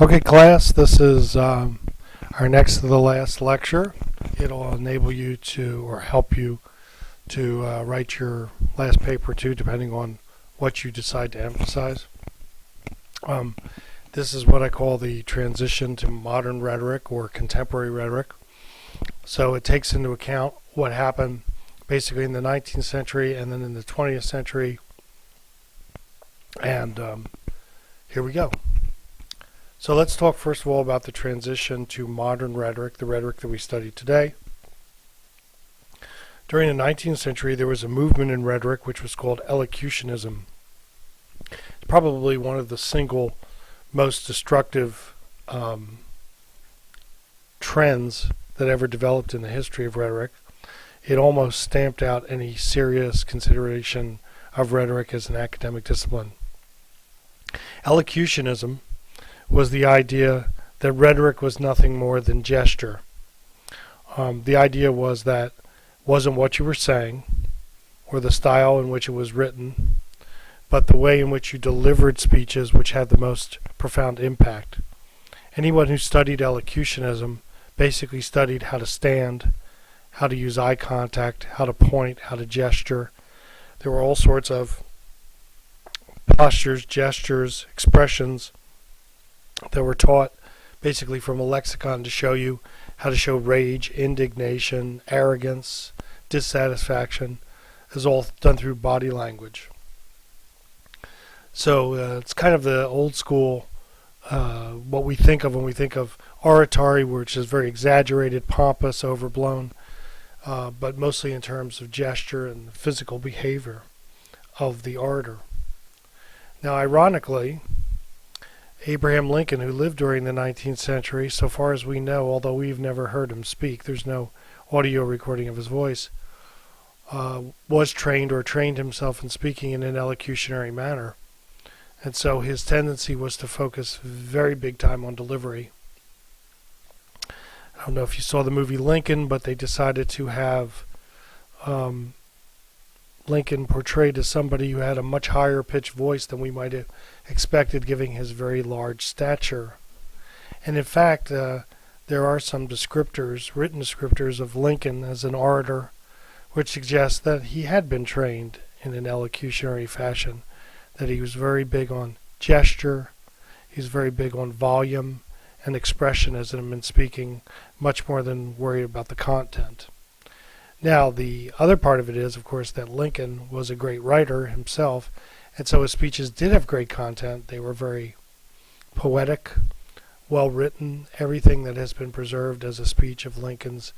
Okay, class, this is our next to the last lecture. It'll enable you to, or help you to write your last paper too, depending on what you decide to emphasize. This is what I call the transition to modern rhetoric or contemporary rhetoric. So it takes into account what happened basically in the 19th century and then in the 20th century. And here we go. So let's talk first of all about the transition to modern rhetoric, the rhetoric that we study today. During the 19th century, there was a movement in rhetoric which was called elocutionism. It's probably one of the single most destructive trends that ever developed in the history of rhetoric. It almost stamped out any serious consideration of rhetoric as an academic discipline. Elocutionism was the idea that rhetoric was nothing more than gesture. The idea was that wasn't what you were saying or the style in which it was written, but the way in which you delivered speeches which had the most profound impact. Anyone who studied elocutionism basically studied how to stand, how to use eye contact, how to point, how to gesture. There were all sorts of postures, gestures, expressions that were taught basically from a lexicon to show you how to show rage, indignation, arrogance, dissatisfaction. It was all done through body language. So it's kind of the old school, what we think of when we think of oratory, which is very exaggerated, pompous, overblown, but mostly in terms of gesture and physical behavior of the orator. Now, ironically, Abraham Lincoln, who lived during the 19th century, so far as we know, although we've never heard him speak, there's no audio recording of his voice, was trained or trained himself in speaking in an elocutionary manner. And so his tendency was to focus very big time on delivery. I don't know if you saw the movie Lincoln, but they decided to have Lincoln portrayed as somebody who had a much higher pitched voice than we might have expected, given his very large stature. And in fact, there are some descriptors, written descriptors of Lincoln as an orator, which suggests that he had been trained in an elocutionary fashion, that he was very big on gesture, he was very big on volume and expressionism in speaking, much more than worried about the content. Now, the other part of it is, of course, that Lincoln was a great writer himself, and so his speeches did have great content. They were very poetic, well written. Everything that has been preserved as a speech of Lincoln's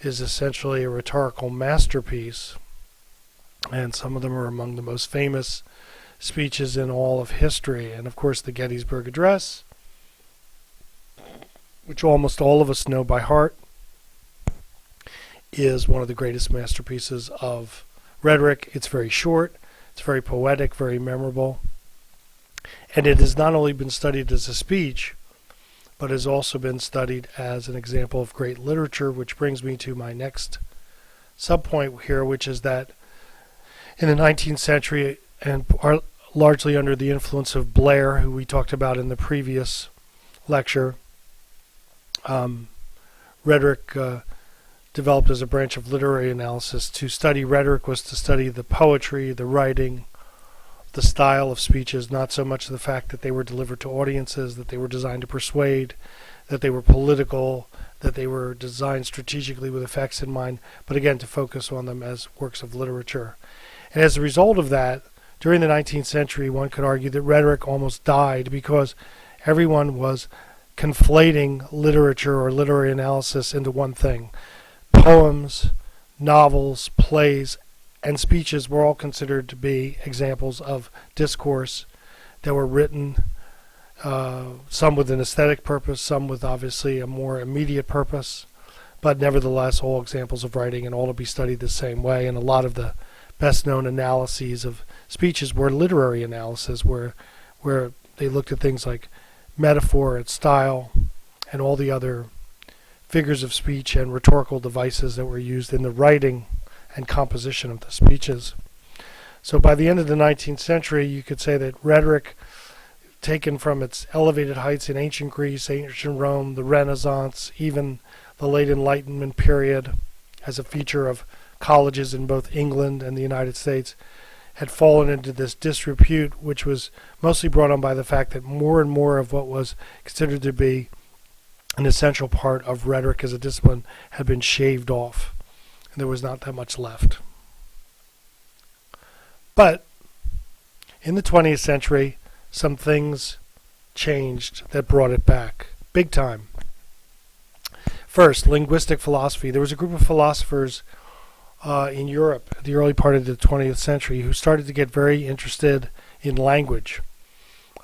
is essentially a rhetorical masterpiece, and some of them are among the most famous speeches in all of history. And of course, the Gettysburg Address, which almost all of us know by heart, is one of the greatest masterpieces of rhetoric. It's very short, it's very poetic, very memorable, and it has not only been studied as a speech, but has also been studied as an example of great literature, which brings me to my next subpoint here, which is that in the 19th century, and largely under the influence of Blair, who we talked about in the previous lecture, rhetoric developed as a branch of literary analysis. To study rhetoric was to study the poetry, the writing, the style of speeches, not so much the fact that they were delivered to audiences, that they were designed to persuade, that they were political, that they were designed strategically with effects in mind, but again to focus on them as works of literature. And as a result of that, during the 19th century, one could argue that rhetoric almost died because everyone was conflating literature or literary analysis into one thing. Poems, novels, plays, and speeches were all considered to be examples of discourse that were written, some with an aesthetic purpose, some with obviously a more immediate purpose, but nevertheless all examples of writing and all to be studied the same way. And a lot of the best known analyses of speeches were literary analysis, where they looked at things like metaphor and style and all the other figures of speech and rhetorical devices that were used in the writing and composition of the speeches. So by the end of the 19th century, you could say that rhetoric taken from its elevated heights in ancient Greece, ancient Rome, the Renaissance, even the late Enlightenment period, as a feature of colleges in both England and the United States, had fallen into this disrepute, which was mostly brought on by the fact that more and more of what was considered to be an essential part of rhetoric as a discipline had been shaved off, and there was not that much left. But in the 20th century, some things changed that brought it back, big time. First, linguistic philosophy. There was a group of philosophers in Europe at the early part of the 20th century who started to get very interested in language.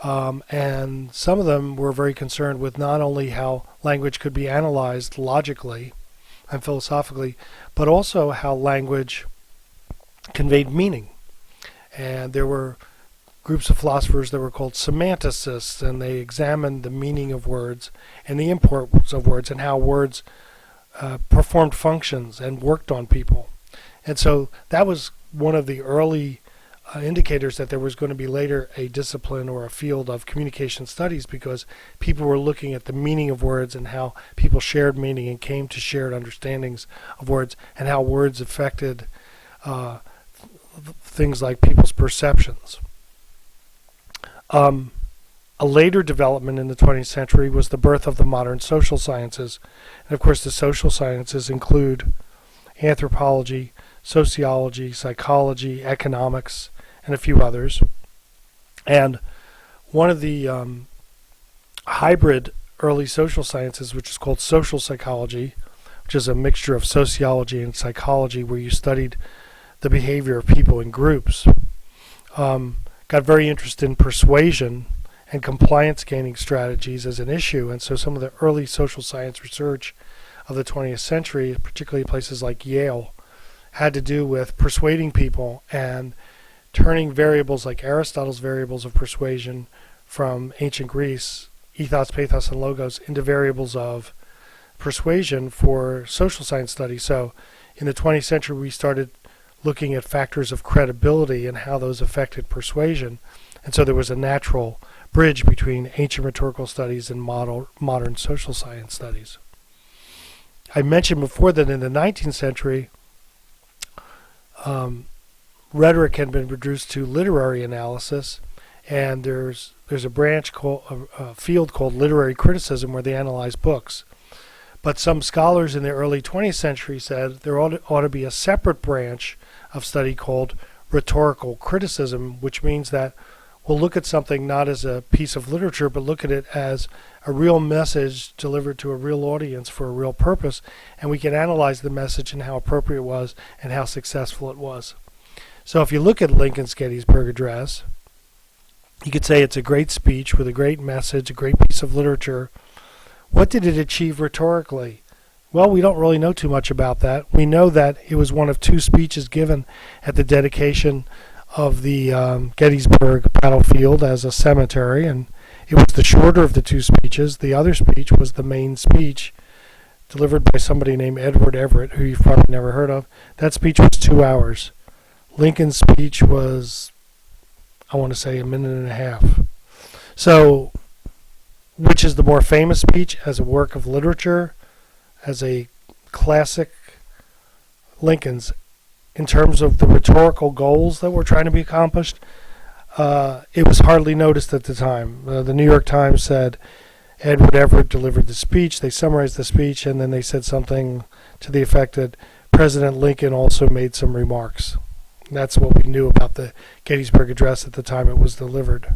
And some of them were very concerned with not only how language could be analyzed logically and philosophically, but also how language conveyed meaning. And there were groups of philosophers that were called semanticists, and they examined the meaning of words and the importance of words and how words performed functions and worked on people. And so that was one of the early indicators that there was going to be later a discipline or a field of communication studies, because people were looking at the meaning of words and how people shared meaning and came to shared understandings of words and how words affected things like people's perceptions. A later development in the 20th century was the birth of the modern social sciences. And of course, the social sciences include anthropology, sociology, psychology, economics, and a few others. And one of the hybrid early social sciences, which is called social psychology, which is a mixture of sociology and psychology, where you studied the behavior of people in groups, got very interested in persuasion and compliance gaining strategies as an issue. And so some of the early social science research of the 20th century, particularly places like Yale, had to do with persuading people and turning variables like Aristotle's variables of persuasion from ancient Greece, ethos, pathos, and logos, into variables of persuasion for social science studies. So in the 20th century, we started looking at factors of credibility and how those affected persuasion. And so there was a natural bridge between ancient rhetorical studies and modern social science studies. I mentioned before that in the 19th century, rhetoric had been reduced to literary analysis, and there's a branch called a field called literary criticism where they analyze books. But some scholars in the early 20th century said there ought to be a separate branch of study called rhetorical criticism, which means that we'll look at something not as a piece of literature, but look at it as a real message delivered to a real audience for a real purpose, and we can analyze the message and how appropriate it was and how successful it was. So if you look at Lincoln's Gettysburg Address, you could say it's a great speech with a great message, a great piece of literature. What did it achieve rhetorically? Well, we don't really know too much about that. We know that it was one of two speeches given at the dedication of the Gettysburg battlefield as a cemetery, and it was the shorter of the two speeches. The other speech was the main speech delivered by somebody named Edward Everett, who you've probably never heard of. That speech was 2 hours. Lincoln's speech was, I want to say, a minute and a half. So, which is the more famous speech as a work of literature, as a classic? Lincoln's. In terms of the rhetorical goals that were trying to be accomplished, it was hardly noticed at the time. The New York Times said Edward Everett delivered the speech. They summarized the speech, and then they said something to the effect that President Lincoln also made some remarks. And that's what we knew about the Gettysburg Address at the time it was delivered.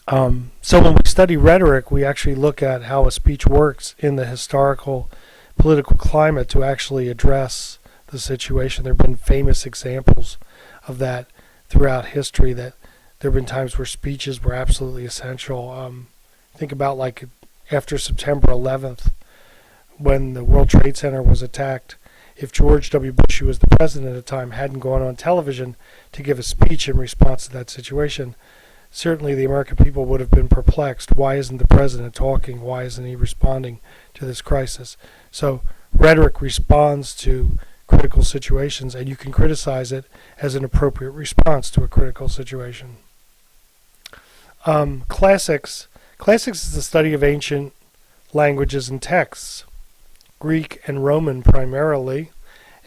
So when we study rhetoric, we actually look at how a speech works in the historical political climate to actually address the situation. There have been famous examples of that throughout history, that there have been times where speeches were absolutely essential. Think about like after September 11th, when the World Trade Center was attacked. If George W. Bush, who was the president at the time, hadn't gone on television to give a speech in response to that situation, certainly the American people would have been perplexed. Why isn't the president talking? Why isn't he responding to this crisis? So rhetoric responds to critical situations, and you can criticize it as an appropriate response to a critical situation. Classics. Classics is the study of ancient languages and texts, Greek and Roman primarily.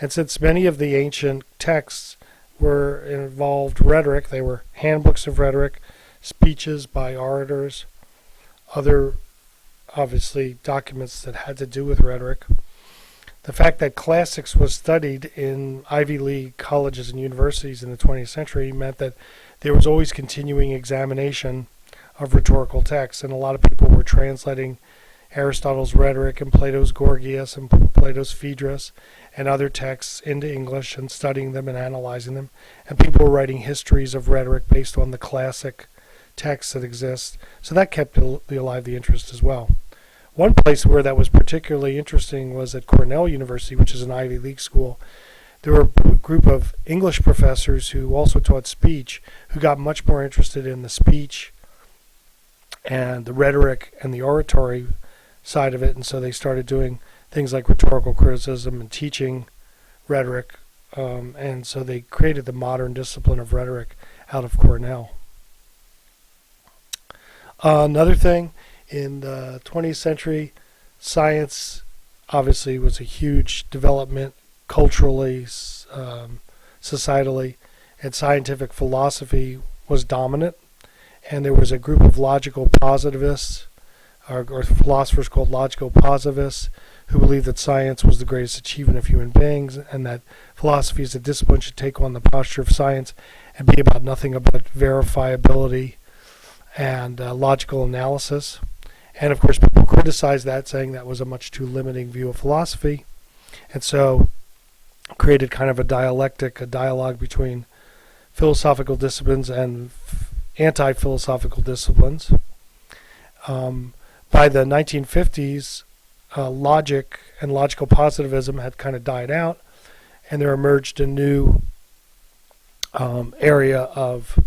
And since many of the ancient texts were involved rhetoric, they were handbooks of rhetoric, speeches by orators, other obviously documents that had to do with rhetoric. The fact that classics was studied in Ivy League colleges and universities in the 20th century meant that there was always continuing examination of rhetorical texts, and a lot of people were translating Aristotle's Rhetoric and Plato's Gorgias and Plato's Phaedrus and other texts into English and studying them and analyzing them. And people were writing histories of rhetoric based on the classic texts that exist. So that kept alive the interest as well. One place where that was particularly interesting was at Cornell University, which is an Ivy League school. There were a group of English professors who also taught speech who got much more interested in the speech and the rhetoric and the oratory side of it, and so they started doing things like rhetorical criticism and teaching rhetoric, and so they created the modern discipline of rhetoric out of Cornell. Another thing, in the 20th century, science obviously was a huge development culturally, societally, and scientific philosophy was dominant, and there was a group of logical positivists or philosophers called logical positivists who believed that science was the greatest achievement of human beings and that philosophy as a discipline should take on the posture of science and be about nothing but verifiability and logical analysis. And of course people criticized that, saying that was a much too limiting view of philosophy, and so created kind of a dialectic, a dialogue between philosophical disciplines and anti-philosophical disciplines. By the 1950s, logic and logical positivism had kind of died out, and there emerged a new area of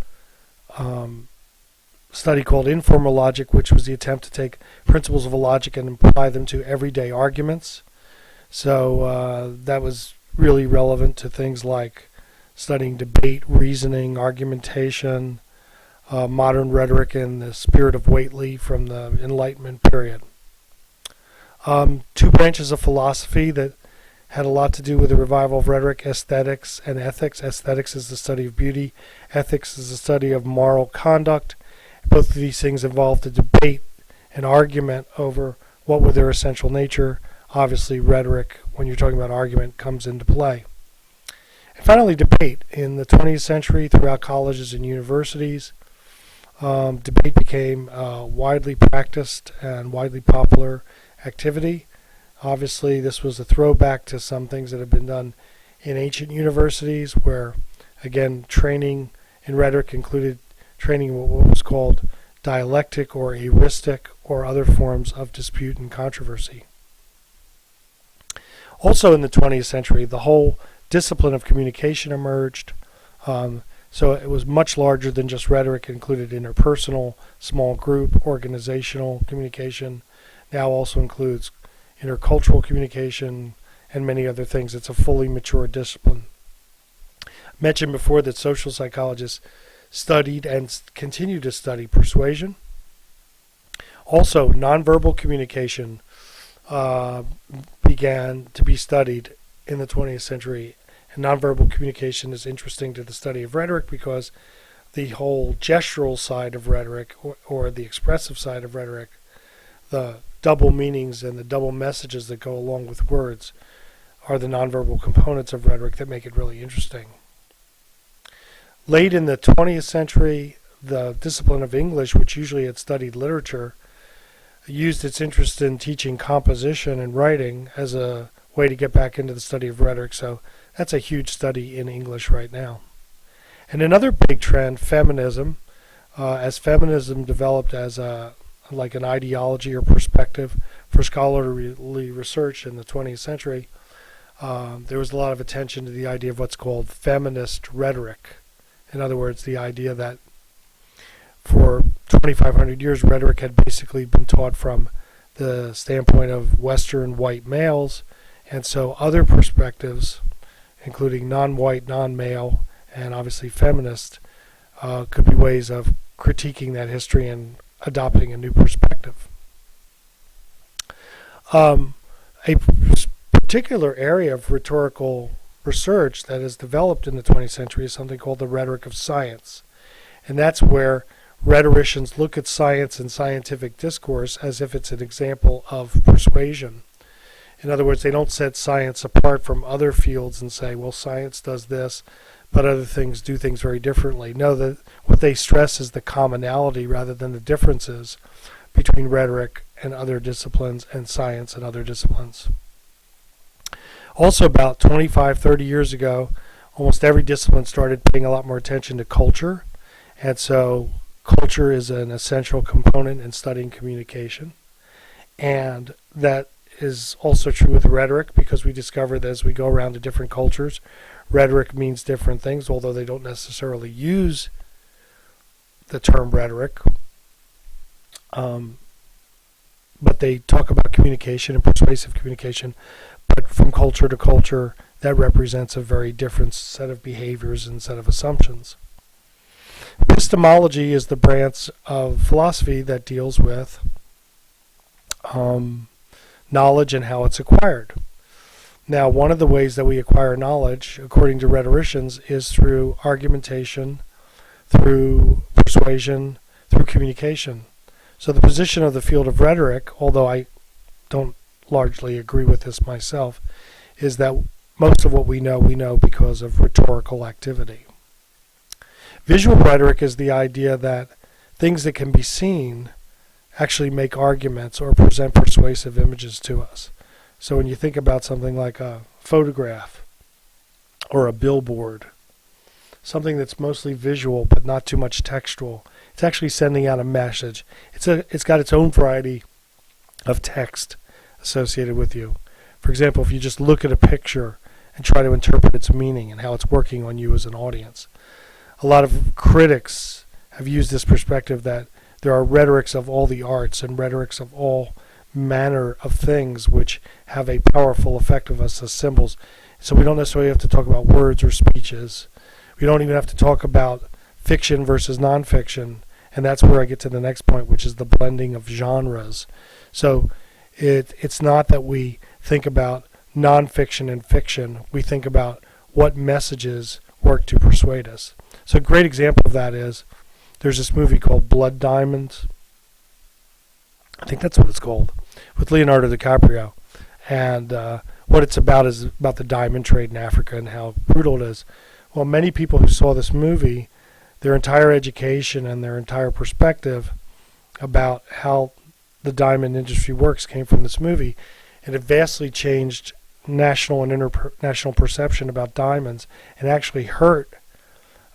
study called informal logic, which was the attempt to take principles of a logic and apply them to everyday arguments. So that was really relevant to things like studying debate, reasoning, argumentation, modern rhetoric in the spirit of Whately from the Enlightenment period. Two branches of philosophy that had a lot to do with the revival of rhetoric: aesthetics and ethics. Aesthetics is the study of beauty. Ethics is the study of moral conduct. Both of these things involved a debate, an argument over what were their essential nature. Obviously, rhetoric, when you're talking about argument, comes into play. And finally, debate. In the 20th century, throughout colleges and universities, debate became widely practiced and widely popular activity. Obviously, this was a throwback to some things that had been done in ancient universities where, again, training in rhetoric included training in what was called dialectic or heuristic or other forms of dispute and controversy. Also in the 20th century, the whole discipline of communication emerged. So it was much larger than just rhetoric. It included interpersonal, small group, organizational communication. Now also includes intercultural communication and many other things. It's a fully mature discipline. I mentioned before that social psychologists studied and continue to study persuasion. Also, nonverbal communication began to be studied in the 20th century. And nonverbal communication is interesting to the study of rhetoric because the whole gestural side of rhetoric, or the expressive side of rhetoric, the double meanings and the double messages that go along with words, are the nonverbal components of rhetoric that make it really interesting. Late in the 20th century, the discipline of English, which usually had studied literature, used its interest in teaching composition and writing as a way to get back into the study of rhetoric. So that's a huge study in English right now. And another big trend, feminism. As feminism developed as like an ideology or perspective for scholarly research in the 20th century, there was a lot of attention to the idea of what's called feminist rhetoric. In other words, the idea that for 2,500 years, rhetoric had basically been taught from the standpoint of Western white males, and so other perspectives, including non-white, non-male, and obviously feminist, could be ways of critiquing that history and adopting a new perspective. A particular area of rhetorical research that has developed in the 20th century is something called the rhetoric of science. And that's where rhetoricians look at science and scientific discourse as if it's an example of persuasion. In other words, they don't set science apart from other fields and say, well, science does this, but other things do things very differently. No, that what they stress is the commonality rather than the differences between rhetoric and other disciplines and science and other disciplines. Also, about 25, 30 years ago, almost every discipline started paying a lot more attention to culture. And so culture is an essential component in studying communication. And that is also true with rhetoric, because we discover that as we go around to different cultures, rhetoric means different things, although they don't necessarily use the term rhetoric. But they talk about communication and persuasive communication. But from culture to culture, that represents a very different set of behaviors and set of assumptions. Epistemology is the branch of philosophy that deals with knowledge and how it's acquired. Now, one of the ways that we acquire knowledge, according to rhetoricians, is through argumentation, through persuasion, through communication. So the position of the field of rhetoric, although I don't largely agree with this myself, is that most of what we know because of rhetorical activity. Visual rhetoric is the idea that things that can be seen actually make arguments or present persuasive images to us. So when you think about something like a photograph or a billboard, something that's mostly visual but not too much textual, it's actually sending out a message. It's got its own variety of text associated with you. For example, if you just look at a picture and try to interpret its meaning and how it's working on you as an audience. A lot of critics have used this perspective that there are rhetorics of all the arts and rhetorics of all manner of things which have a powerful effect of us as symbols. So we don't necessarily have to talk about words or speeches. We don't even have to talk about fiction versus nonfiction. And that's where I get to the next point, which is the blending of genres. So it's not that we think about nonfiction and fiction. We think about what messages work to persuade us. So a great example of that is there's this movie called Blood Diamonds. I think that's what it's called, with Leonardo DiCaprio. And what it's about is about the diamond trade in Africa and how brutal it is. Well, many people who saw this movie, their entire education and their entire perspective about how the diamond industry works came from this movie. And it vastly changed national and international perception about diamonds, and actually hurt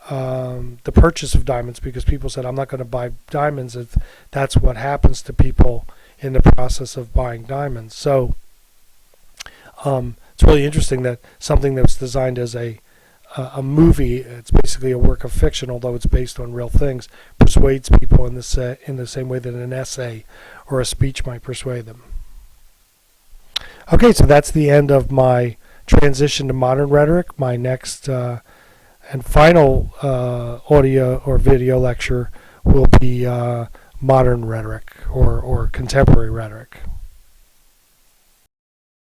the purchase of diamonds, because people said, I'm not going to buy diamonds if that's what happens to people in the process of buying diamonds. So it's really interesting that something that was designed as a movie, it's basically a work of fiction, although it's based on real things, persuades people in the same way that an essay or a speech might persuade them. Okay, so that's the end of my transition to modern rhetoric. My next and final audio or video lecture will be modern rhetoric or contemporary rhetoric.